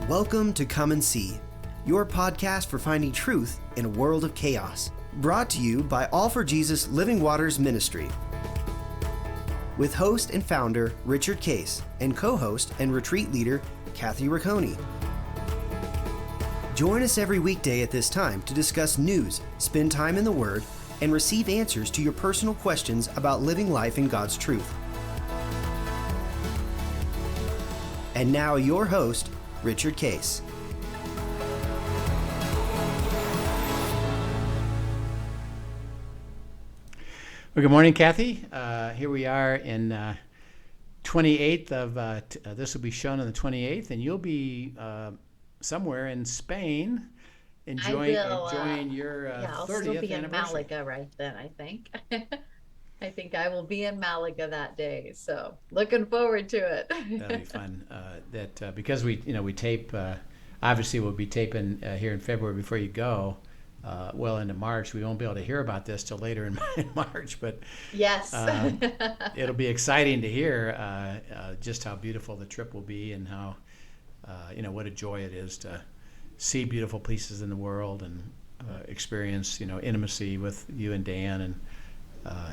Welcome to Come and See, your podcast for finding truth in a world of chaos. Brought to you by All for Jesus Living Waters Ministry. With host and founder Richard Case and co-host and retreat leader Kathy Ricconi. Join us every weekday at this time to discuss news, spend time in the Word, and receive answers to your personal questions about living life in God's truth. And now your host, Richard Case. Well, good morning, Kathy. Here we are in 28th of, this will be shown on the 28th, and you'll be somewhere in Spain enjoying your I'll 30th still be in anniversary. Malaga right then, I think. I think I will be in Malaga that day, so looking forward to it. That'll be fun. Because we tape, obviously we'll be taping here in February before you go. Well into March. We won't be able to hear about this till later in March, but yes, it'll be exciting to hear just how beautiful the trip will be and how what a joy it is to see beautiful places in the world and experience intimacy with you and Dan, and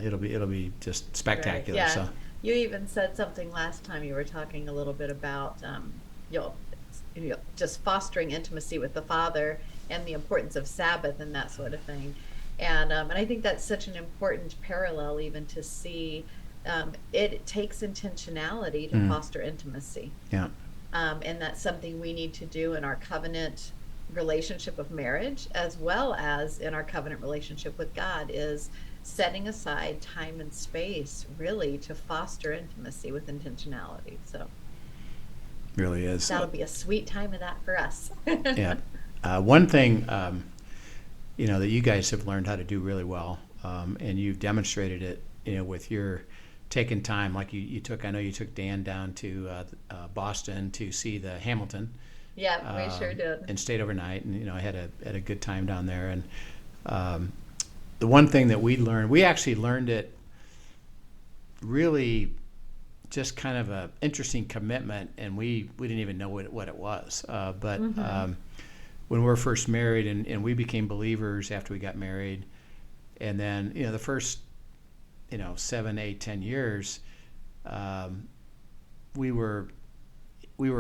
it'll be just spectacular. Right. Yeah. So You even said something last time. You were talking a little bit about just fostering intimacy with the Father and the importance of Sabbath and that sort of thing. And I think that's such an important parallel even to see. It takes intentionality to foster intimacy. yeah. And that's something we need to do in our covenant relationship of marriage, as well as in our covenant relationship with God, is setting aside time and space really to foster intimacy with intentionality. So Really is. that'll be a sweet time of that for us. Yeah. One thing, that you guys have learned how to do really well, and you've demonstrated it, with your taking time, like you took. I know you took Dan down to Boston to see the Hamilton. Yeah, we sure did. And stayed overnight, and I had a good time down there. And the one thing that we actually learned it really just kind of a interesting commitment, and we didn't even know what it was. But when we were first married, and we became believers after we got married, and then the first 7, 8, 10 years, we were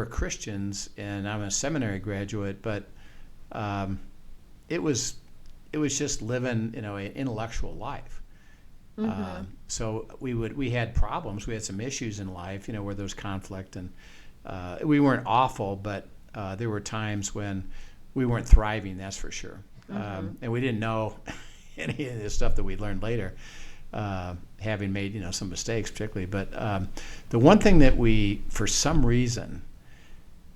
Christians, and I'm a seminary graduate, but it was just living an intellectual life. So we had problems. We had some issues in life, where there was conflict, and we weren't awful, but there were times when we weren't thriving. That's for sure. And we didn't know any of the stuff that we learned later, having made some mistakes, particularly. But the one thing that we, for some reason,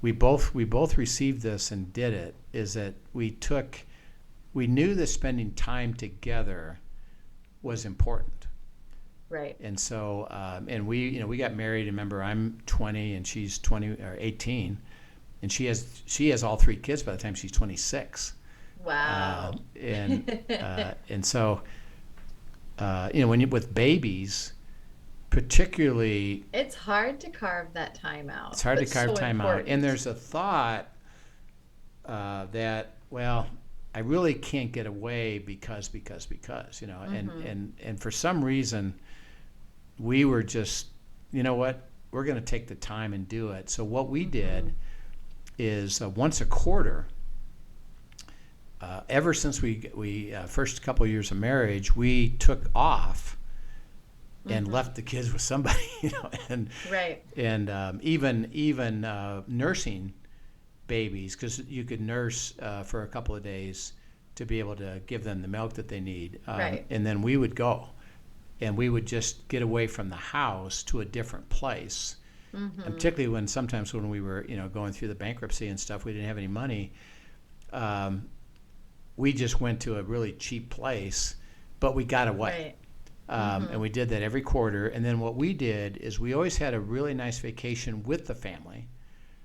we both received this and did it, is that we knew that spending time together was important. Right. And so, and we got married. Remember, I'm 20 and she's 20 or 18, and she has all 3 kids by the time she's 26. Wow. And so, when you with babies, particularly, It's hard to carve that time out. it's hard to It's carve so time out. important. And there's a thought that, well, I really can't get away because, and for some reason, we were just, what, we're going to take the time and do it. So what we did is once a quarter, ever since we first couple of years of marriage, we took off and left the kids with somebody, and Right. and even nursing babies, because you could nurse for a couple of days to be able to give them the milk that they need. Right. And then we would go, and we would just get away from the house to a different place. And particularly sometimes when we were going through the bankruptcy and stuff, we didn't have any money. We just went to a really cheap place, but we got away. Right. And we did that every quarter. And then what we did is we always had a really nice vacation with the family.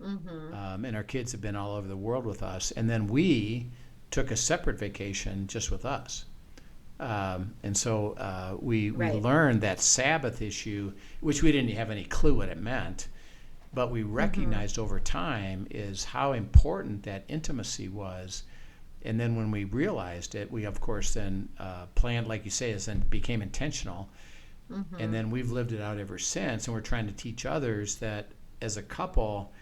And our kids have been all over the world with us. And then we took a separate vacation just with us. And so we Right. learned that Sabbath issue, which we didn't have any clue what it meant. But we recognized over time is how important that intimacy was. And then when we realized it, we of course then planned, like you say, and became intentional. And then we've lived it out ever since. And we're trying to teach others that as a couple,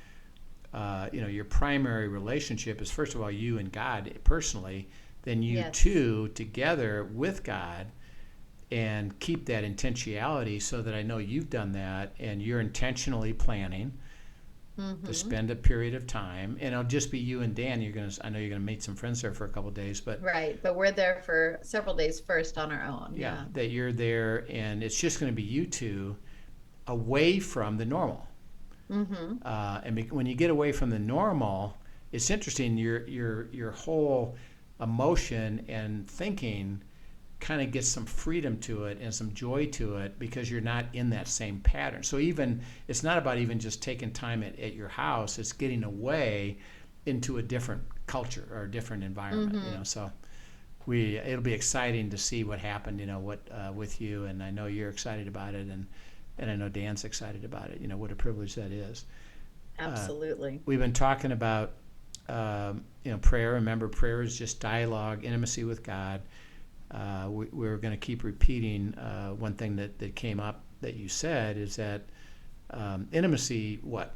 your primary relationship is first of all you and God personally, then you two together with God, and keep that intentionality so that I know you've done that and you're intentionally planning to spend a period of time, and it'll just be you and Dan. I know you're gonna meet some friends there for a couple of days, but we're there for several days first on our own. Yeah, that you're there, and it's just going to be you two away from the normal. When you get away from the normal, it's interesting. Your whole emotion and thinking kind of gets some freedom to it and some joy to it because you're not in that same pattern. So it's not about even just taking time at your house. It's getting away into a different culture or a different environment. So it'll be exciting to see what happened. With you, and I know you're excited about it, and I know Dan's excited about it. What a privilege that is. Absolutely. We've been talking about prayer. Remember, prayer is just dialogue, intimacy with God. We're going to keep repeating one thing that came up that you said is that intimacy, what?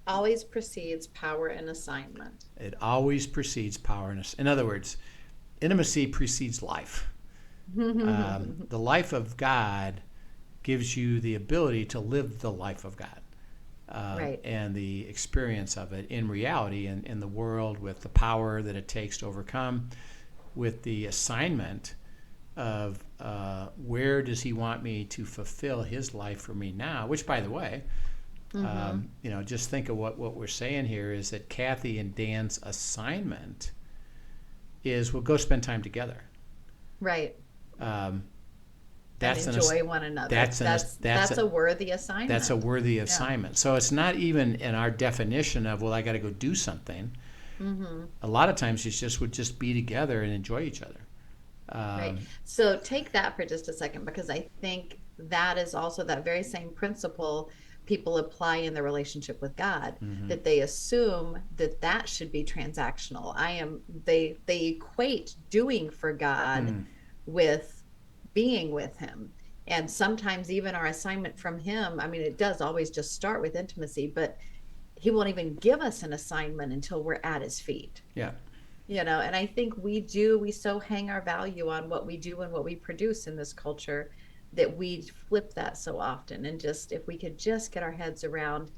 Always precedes power and assignment. It always precedes power and in other words, intimacy precedes life. The life of God gives you the ability to live the life of God. And the experience of it in reality and in the world with the power that it takes to overcome, with the assignment of where does he want me to fulfill his life for me now, which, by the way, just think of what we're saying here is that Kathy and Dan's assignment is we'll go spend time together. Right. That's and enjoy one another. That's a worthy assignment. That's a worthy assignment. So it's not even in our definition of, well, I got to go do something. A lot of times it's would just be together and enjoy each other. Right. So take that for just a second, because I think that is also that very same principle people apply in their relationship with God, that they assume that should be transactional. They equate doing for God with being with him. And sometimes even our assignment from him, it does always just start with intimacy, but he won't even give us an assignment until we're at his feet. Yeah. And I think we so hang our value on what we do and what we produce in this culture that we flip that so often. And just, if we could just get our heads around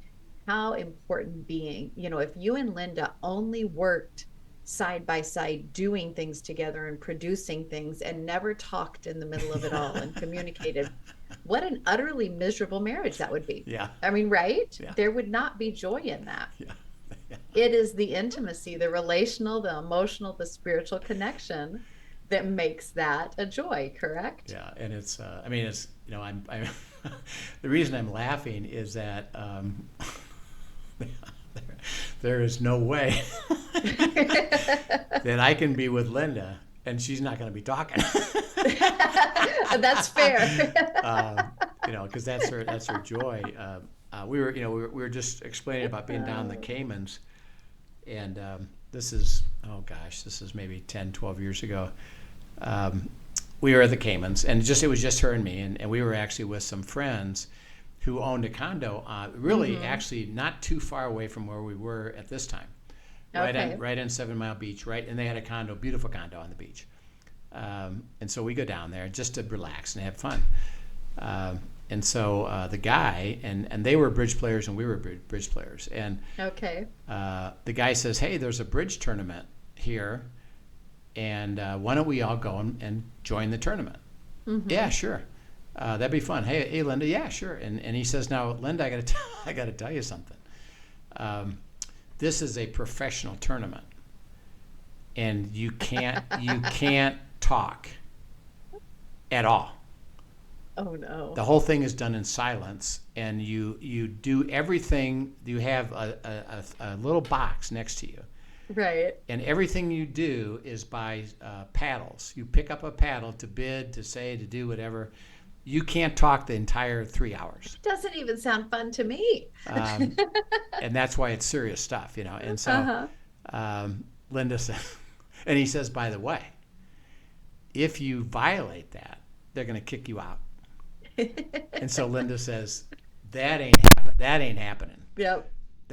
how important being, if you and Linda only worked side by side doing things together and producing things and never talked in the middle of it all and communicated, what an utterly miserable marriage that would be. Yeah. Right? Yeah. There would not be joy in that. Yeah. It is the intimacy, the relational, the emotional, the spiritual connection that makes that a joy, correct? Yeah, and it's I'm the reason I'm laughing is that there is no way that I can be with Linda and she's not going to be talking. That's fair. Because that's her joy. We were just explaining about being down in the Caymans, and this is maybe 10, 12 years ago. We were at the Caymans, and it was just her and me, and we were actually with some friends who owned a condo, actually not too far away from where we were at this time, right on 7 Mile Beach, right, and they had a condo, beautiful condo on the beach, and so we go down there just to relax and have fun, and so the guy and they were bridge players and we were bridge players, and the guy says, "Hey, there's a bridge tournament here, and why don't we all go and join the tournament?" Yeah, sure. That'd be fun. Hey, Linda. Yeah, sure. And he says, "Now, Linda, I got to tell you something. This is a professional tournament, and you can't talk at all. Oh no. The whole thing is done in silence, and you do everything. You have a little box next to you." Right. And everything you do is by paddles. You pick up a paddle to bid, to say, to do whatever, you can't talk the entire 3 hours. Doesn't even sound fun to me. And that's why it's serious stuff, And so Linda said, and he says, by the way, if you violate that, they're going to kick you out. And so Linda says, that ain't happening. Yep.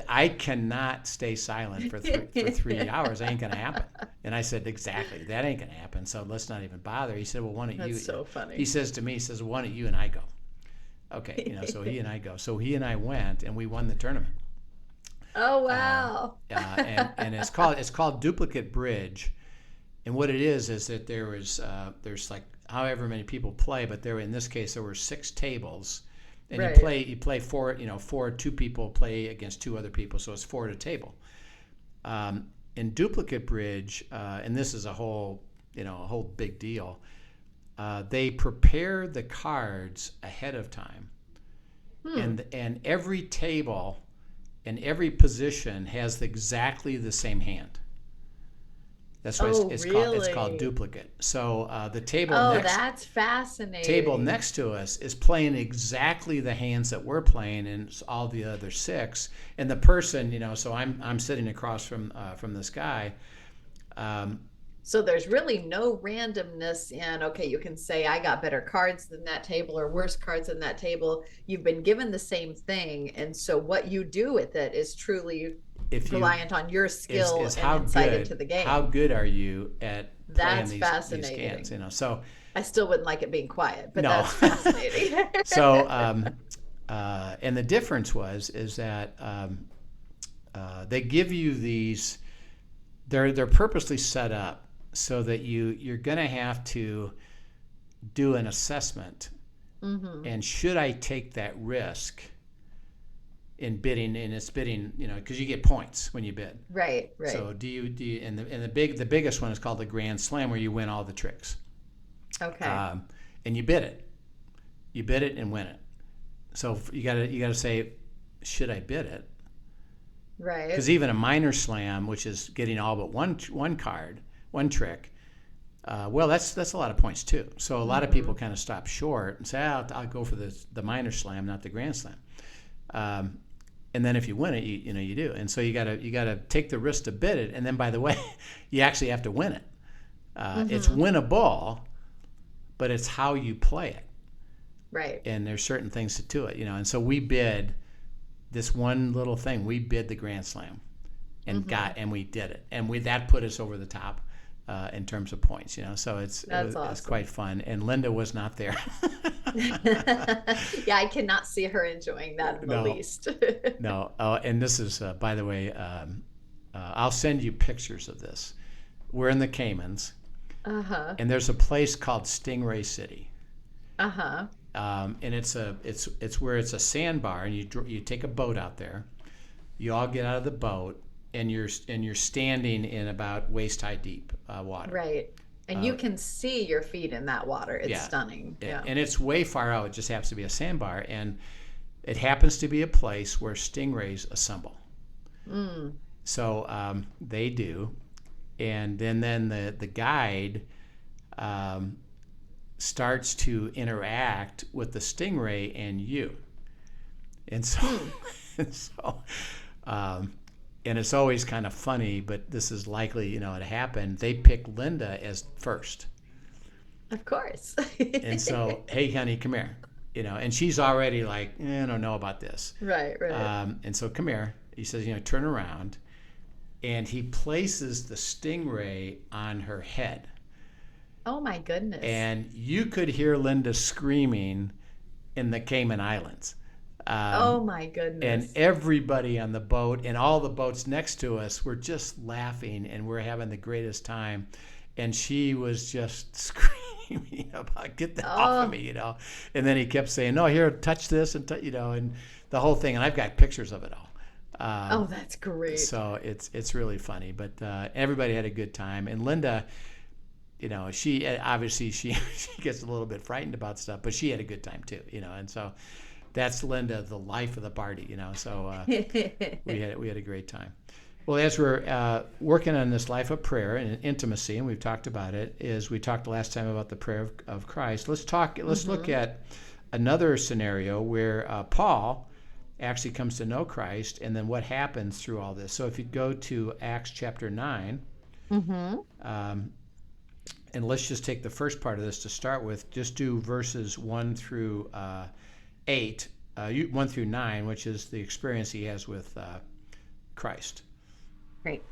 I cannot stay silent for 3 hours. It ain't going to happen. And I said, exactly. That ain't going to happen. So let's not even bother. He said, well, why don't you? That's so funny. He says to me, why don't you and I go? Okay. So he and I go. So he and I went, and we won the tournament. Oh, wow. And it's called Duplicate Bridge. And what it is that there's like however many people play, but in this case, there were 6 tables. And right. you play 2 people play against 2 other people, so it's 4 at a table. In Duplicate Bridge, and this is a whole big deal. They prepare the cards ahead of time, and every table and every position has exactly the same hand. That's why it's called duplicate. So the table that's fascinating. Table next to us is playing exactly the hands that we're playing, and all the other 6. And the person, so I'm sitting across from this guy. So there's really no randomness in, okay, you can say I got better cards than that table or worse cards than that table. You've been given the same thing, and so what you do with it is truly reliant on your skill and insight into the game. How good are you at playing these games? So I still wouldn't like it being quiet, but that's fascinating. So, and the difference is that they give you these. They're purposely set up so that you're going to have to do an assessment. Mm-hmm. And should I take that risk in bidding? And it's bidding, because you get points when you bid. Right. So do you and the biggest one is called the Grand Slam, where you win all the tricks. Okay. And you bid it and win it. So you gotta say, should I bid it? Right. Because even a minor slam, which is getting all but one card, one trick, that's a lot of points too. So a lot of people kind of stop short and say, I'll go for the minor slam, not the Grand Slam. And then if you win it, you do. And so you gotta take the risk to bid it. And then, by the way, you actually have to win it. It's winnable, but it's how you play it. Right. And there's certain things to it, And so we bid this one little thing. We bid the Grand Slam, and we did it, and that put us over the top in terms of points. So it was quite fun. And Linda was not there. Yeah, I cannot see her enjoying that in the least. No. And this is, by the way, I'll send you pictures of this. We're in the Caymans, and there's a place called Stingray City. And it's where it's a sandbar, and you take a boat out there. You all get out of the boat, and you're standing in about waist high deep water. Right. And you can see your feet in that water. It's stunning. Yeah. And it's way far out. It just happens to be a sandbar, and it happens to be a place where stingrays assemble. So they do, and then the guide starts to interact with the stingray and you, and so and it's always kind of funny, but this is likely it happened. They pick Linda as first, of course. And so, hey honey, come here, and she's already like, I don't know about this. Right. And so, come here. He says, turn around, and he places the stingray on her head. Oh my goodness. And you could hear Linda screaming in the Cayman Islands. Oh my goodness. And everybody on the boat and all the boats next to us were just laughing, and we're having the greatest time. And she was just screaming about, get that off of me, And then he kept saying, no, here, touch this, and and the whole thing. And I've got pictures of it all. That's great. So it's really funny. But everybody had a good time. And Linda, she obviously she gets a little bit frightened about stuff, but she had a good time too, and so that's Linda, the life of the party, So we had a great time. Well, as we're working on this life of prayer and intimacy, and we've talked about it, is we talked last time about the prayer of Christ. Let's look at another scenario where Paul actually comes to know Christ, and then what happens through all this. So if you go to Acts chapter 9, and let's just take the first part of this to start with. Just do verses 1 through 8, 1 through 9, which is the experience he has with Christ. Great.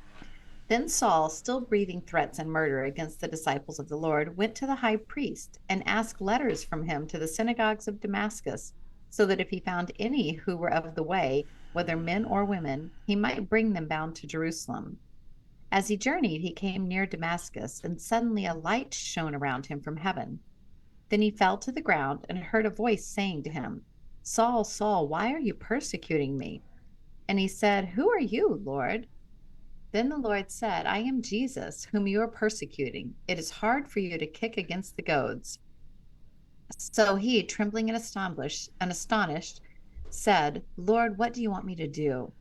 Then Saul, still breathing threats and murder against the disciples of the Lord, went to the high priest and asked letters from him to the synagogues of Damascus, so that if he found any who were of the way, whether men or women, he might bring them bound to Jerusalem. As he journeyed, he came near Damascus, and suddenly a light shone around him from heaven. Then he fell to the ground and heard a voice saying to him, "Saul, Saul, why are you persecuting me?" And he said, "Who are you, Lord?" Then the Lord said, "I am Jesus, whom you are persecuting. It is hard for you to kick against the goads." So he, trembling and astonished, said, "Lord, what do you want me to do?"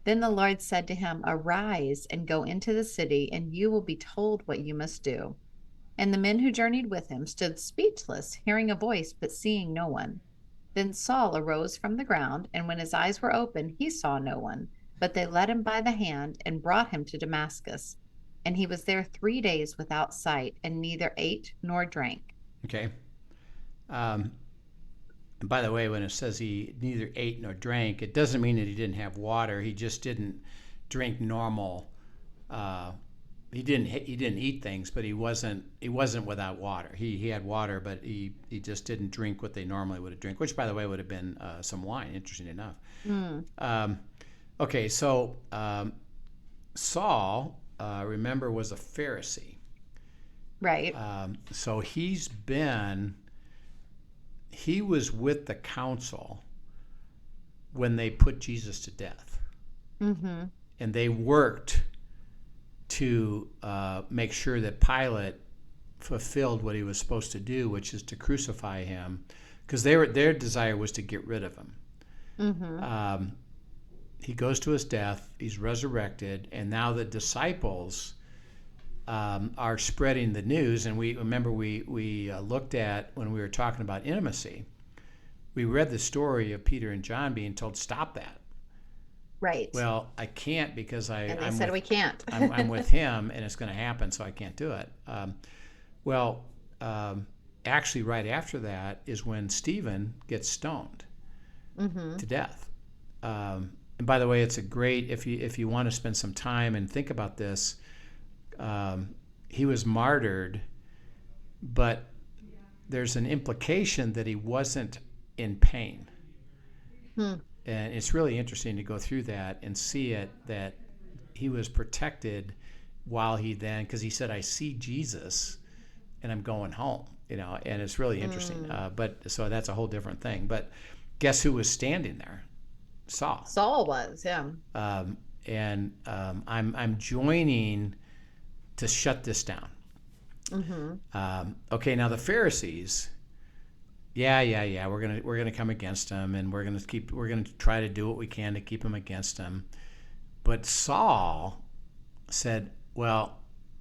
Then the Lord said to him, "Arise and go into the city, and you will be told what you must do." And the men who journeyed with him stood speechless, hearing a voice, but seeing no one. Then Saul arose from the ground, and when his eyes were open, he saw no one. But they led him by the hand and brought him to Damascus. And he was there 3 days without sight, and neither ate nor drank. Okay. And by the way, when it says he neither ate nor drank, it doesn't mean that he didn't have water. He just didn't drink normal. He didn't eat things, but he wasn't without water. He had water, but he just didn't drink what they normally would have drank, which, by the way, would have been some wine. Interesting enough. Okay, so Saul, remember, was a Pharisee. Right. So he was with the council when they put Jesus to death. Mm-hmm. And they worked to make sure that Pilate fulfilled what he was supposed to do, which is to crucify him, because their desire was to get rid of him. Mm-hmm. He goes to his death, he's resurrected, and now the disciples are spreading the news. And we looked at, when we were talking about intimacy, we read the story of Peter and John being told, "Stop that." Right. Well, I can't, because we can't. I'm with him, and it's going to happen, so I can't do it. Actually, right after that is when Stephen gets stoned to death. And by the way, it's a great, if you want to spend some time and think about this, he was martyred, but there's an implication that he wasn't in pain. And it's really interesting to go through that and see it, that he was protected while because he said, "I see Jesus and I'm going home," and it's really interesting. But so that's a whole different thing. But guess who was standing there? Saul. Saul was, yeah. I'm joining to shut this down. Okay, now the Pharisees, we're gonna come against him, and we're gonna try to do what we can to keep him against him. But Saul said, "Well,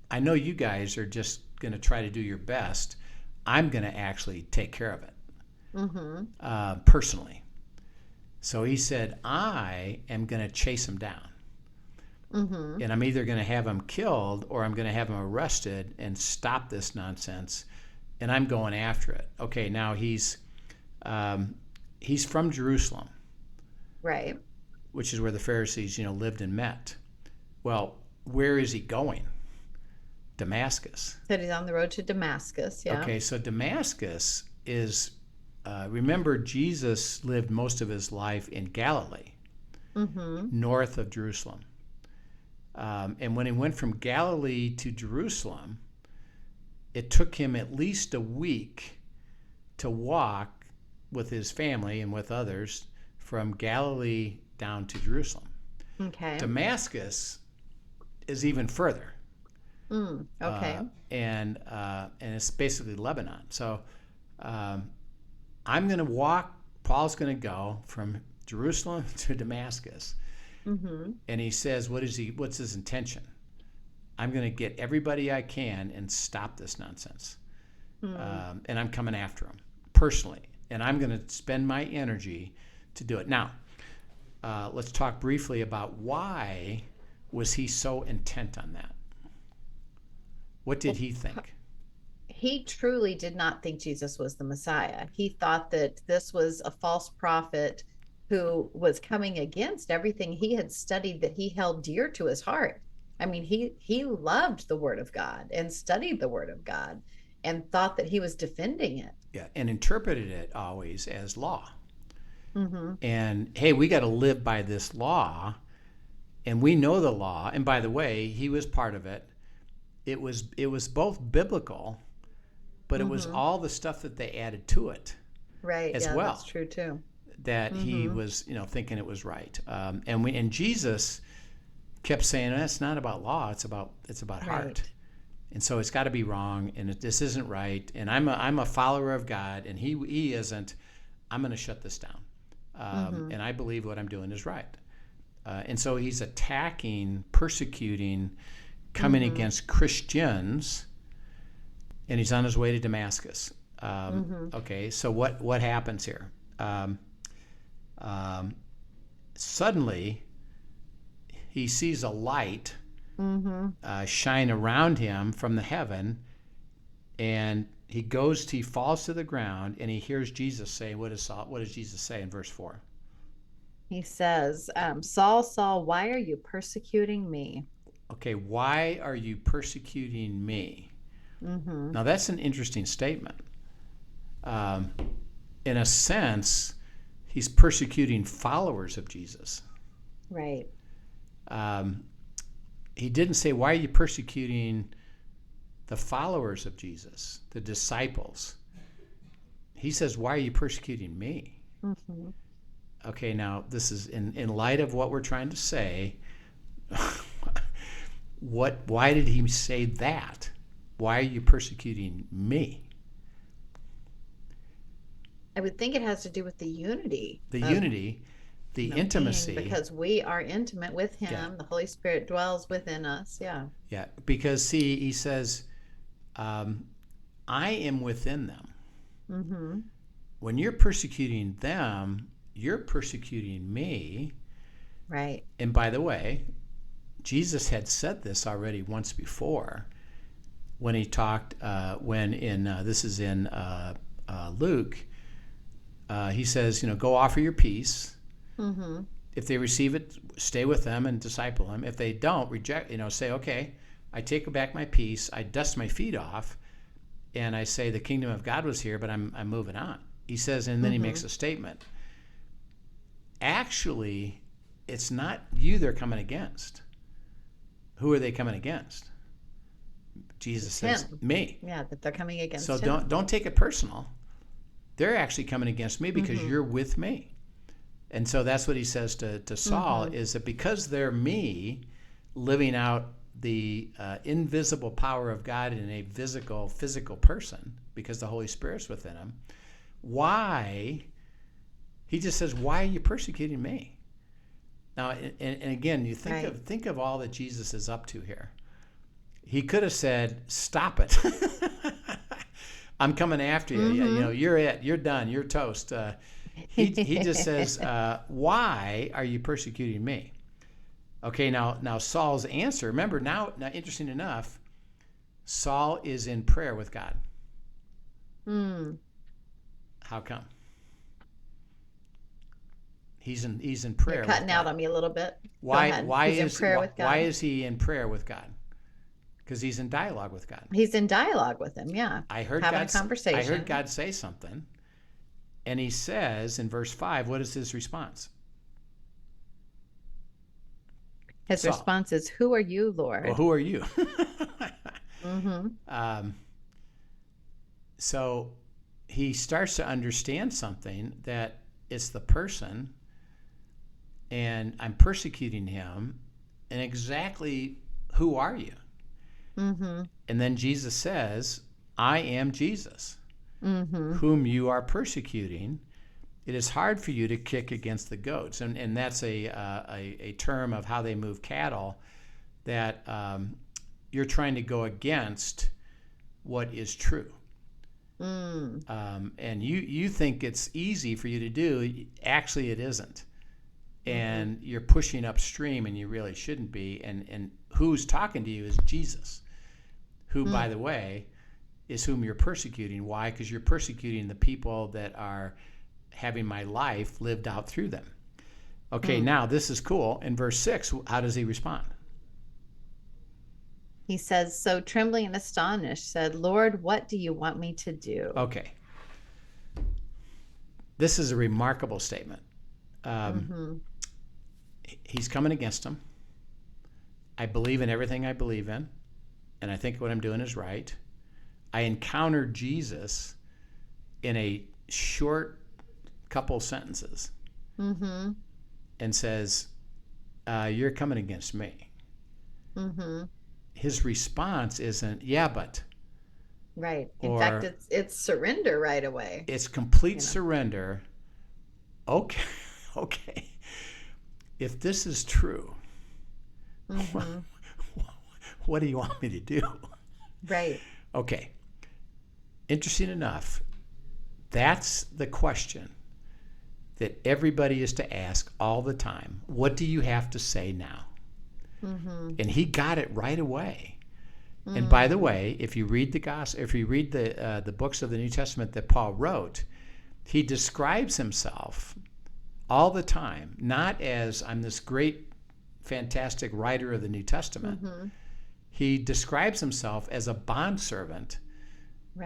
I know you guys are just gonna try to do your best. I'm gonna actually take care of it personally." So he said, "I am gonna chase him down. And I'm either going to have him killed, or I'm going to have him arrested and stop this nonsense, and I'm going after it." Okay, now he's from Jerusalem, right? Which is where the Pharisees, lived and met. Well, where is he going? Damascus. Said he's on the road to Damascus. Yeah. Okay, so Damascus is. Remember, Jesus lived most of his life in Galilee, north of Jerusalem. And when he went from Galilee to Jerusalem, it took him at least a week to walk with his family and with others from Galilee down to Jerusalem. Okay. Damascus is even further. Okay. And it's basically Lebanon. So I'm going to walk. Paul's going to go from Jerusalem to Damascus. Mm-hmm. And he says, what's his intention? I'm going to get everybody I can and stop this nonsense. And I'm coming after him personally. And I'm going to spend my energy to do it. Now, let's talk briefly about why was he so intent on that? What did he think? He truly did not think Jesus was the Messiah. He thought that this was a false prophet who was coming against everything he had studied that he held dear to his heart. I mean, he loved the Word of God and studied the Word of God and thought that he was defending it. Yeah, and interpreted it always as law. Mm-hmm. And hey, we got to live by this law, and we know the law. And by the way, he was part of it. It was both biblical, but it was all the stuff that they added to it, Right. as yeah, well. That's true too. That he was, thinking it was right. And Jesus kept saying, "It's not about law. It's about heart." Right. And so it's got to be wrong, and this isn't right. And I'm a follower of God, and he isn't. I'm going to shut this down, and I believe what I'm doing is right. And so he's attacking, persecuting, coming against Christians, and he's on his way to Damascus. Okay, so what happens here? Suddenly, he sees a light shine around him from the heaven, and he falls to the ground, and he hears Jesus say, what does Jesus say in verse 4? He says, Saul, Saul, why are you persecuting me? Okay, why are you persecuting me? Now, that's an interesting statement. In a sense, he's persecuting followers of Jesus. Right. He didn't say, why are you persecuting the followers of Jesus, the disciples? He says, why are you persecuting me? Okay, now this is in light of what we're trying to say. Why did he say that? Why are you persecuting me? I would think it has to do with the unity. The unity, the intimacy. Because we are intimate with him. Yeah. The Holy Spirit dwells within us. Yeah. Yeah, because see, he says, I am within them. When you're persecuting them, you're persecuting me. Right. And by the way, Jesus had said this already once before when he talked, this is in Luke, he says, go offer your peace. If they receive it, stay with them and disciple them. If they don't, reject, say, okay, I take back my peace, I dust my feet off, and I say the kingdom of God was here, but I'm moving on. He says, and then he makes a statement. Actually, it's not you they're coming against. Who are they coming against? Jesus says, me. Yeah, that they're coming against him. So don't take it personal. They're actually coming against me because you're with me. And so that's what he says to Saul, is that because they're me living out the invisible power of God in a physical person, because the Holy Spirit's within him, why? He just says, why are you persecuting me? Now, and again, you think of all that Jesus is up to here. He could have said, stop it. I'm coming after you. You're it. You're done. You're toast. He just says, why are you persecuting me? Okay, now Saul's answer, remember, now interesting enough, Saul is in prayer with God. How come? He's in prayer. You're cutting out on me a little bit. Why is he in prayer with God? Because he's in dialogue with God. He's in dialogue with him, yeah. Having a conversation. I heard God say something, and he says in verse 5, what is his response? His response is, who are you, Lord? Well, who are you? So he starts to understand something, that it's the person, and I'm persecuting him, and exactly who are you? And then Jesus says, I am Jesus, whom you are persecuting. it is hard for you to kick against the goats. And that's a term of how they move cattle, that you're trying to go against what is true. And you think it's easy for you to do. Actually, it isn't. And you're pushing upstream, and you really shouldn't be. And who's talking to you is Jesus, who, by the way, is whom you're persecuting. Why? Because you're persecuting the people that are having my life lived out through them. Okay, now this is cool. In verse 6, how does he respond? He says, so trembling and astonished, said, Lord, what do you want me to do? Okay. This is a remarkable statement. He's coming against him. I believe in everything I believe in, and I think what I'm doing is right. I encountered Jesus in a short couple sentences and says, you're coming against me. His response isn't, yeah, but. Right. In fact, it's surrender right away. It's complete surrender. Okay. If this is true, what do you want me to do? Right. Okay. Interesting enough, that's the question that everybody is to ask all the time. What do you have to say now? And he got it right away. And by the way, if you read the gospel, if you read the books of the New Testament that Paul wrote, he describes himself all the time, not as I'm this great, fantastic writer of the New Testament. He describes himself as a bondservant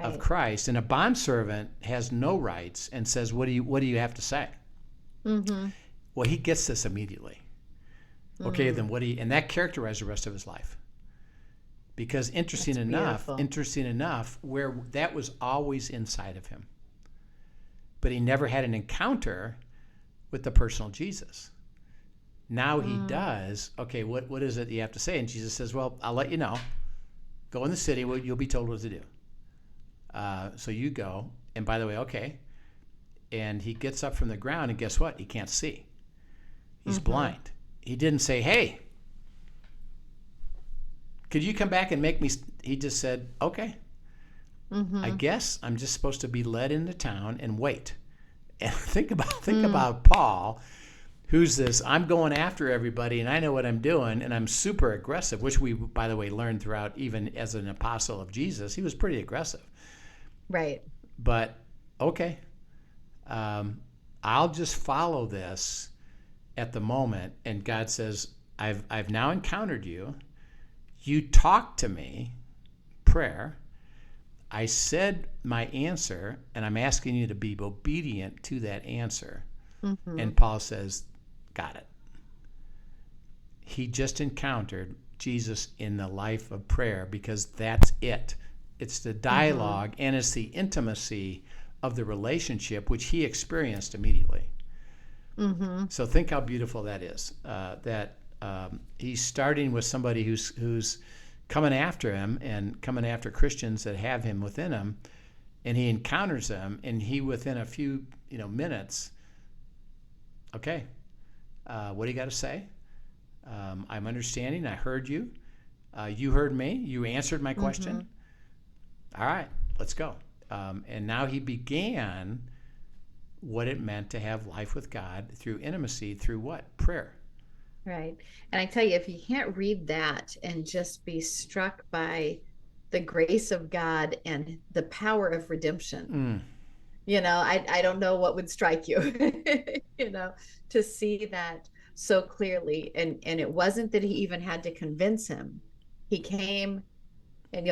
of Christ, and a bondservant has no rights and says, "What do you have to say?" Well, he gets this immediately. Okay, then and that characterized the rest of his life. Because interesting enough, where that was always inside of him, but he never had an encounter with the personal Jesus. Now he does. Okay, what is it you have to say? And Jesus says, well, I'll let you know. Go in the city, you'll be told what to do. So you go, and by the way, okay. And he gets up from the ground, and guess what? He can't see. He's blind. He didn't say, hey, could you come back and make me? He just said, okay. I guess I'm just supposed to be led into town and wait. And think about Paul, who's this, I'm going after everybody and I know what I'm doing and I'm super aggressive, which we, by the way, learned throughout, even as an apostle of Jesus, he was pretty aggressive. Right. But, okay, I'll just follow this at the moment. And God says, I've now encountered you. You talked to me, prayer. I said my answer, and I'm asking you to be obedient to that answer. And Paul says, got it. He just encountered Jesus in the life of prayer, because that's it. It's the dialogue and it's the intimacy of the relationship, which he experienced immediately. So think how beautiful that is, that he's starting with somebody who's coming after him and coming after Christians that have him within him, and he encounters them, and he, within a few minutes, okay, what do you got to say? I'm understanding. I heard you. You heard me. You answered my question. All right, let's go. And now he began what it meant to have life with God through intimacy, through what? Prayer. Right. And I tell you, if you can't read that and just be struck by the grace of God and the power of redemption, I don't know what would strike you, to see that so clearly. And it wasn't that he even had to convince him. He came and,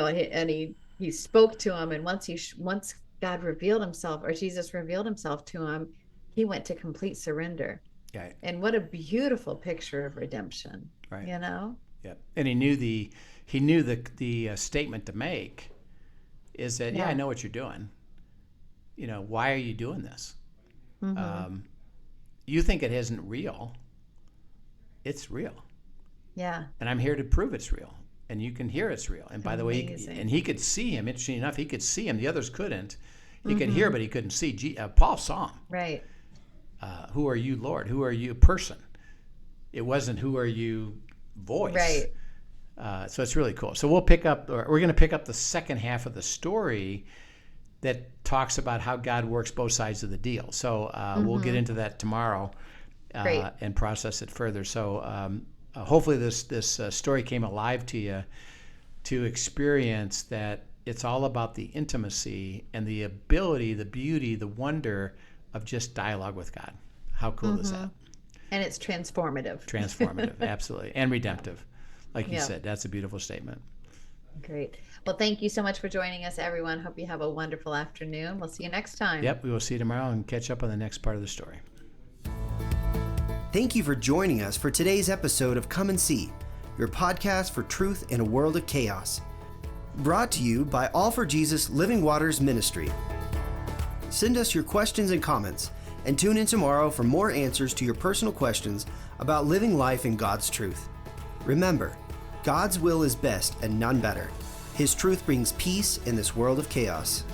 he spoke to him. And once God revealed himself, or Jesus revealed himself to him, he went to complete surrender. Right. And what a beautiful picture of redemption, right? Yeah. And he knew the statement to make is that, I know what you're doing. Why are you doing this? You think it isn't real. It's real. Yeah. And I'm here to prove it's real. And you can hear it's real. And by the way, he could see him. Interesting enough, he could see him. The others couldn't. He could hear, but he couldn't see. Paul saw him. Right. who are you, Lord? Who are you, person? It wasn't who are you, voice. Right. So it's really cool. So we're going to pick up the second half of the story that talks about how God works both sides of the deal. So we'll get into that tomorrow and process it further. So hopefully this story came alive to you to experience that it's all about the intimacy and the ability, the beauty, the wonder of just dialogue with God. How cool is that? And it's transformative. Transformative, absolutely. And redemptive. Like you said, that's a beautiful statement. Great. Well, thank you so much for joining us, everyone. Hope you have a wonderful afternoon. We'll see you next time. Yep, we will see you tomorrow and catch up on the next part of the story. Thank you for joining us for today's episode of Come and See, your podcast for truth in a world of chaos. Brought to you by All for Jesus Living Waters Ministry. Send us your questions and comments, and tune in tomorrow for more answers to your personal questions about living life in God's truth. Remember, God's will is best and none better. His truth brings peace in this world of chaos.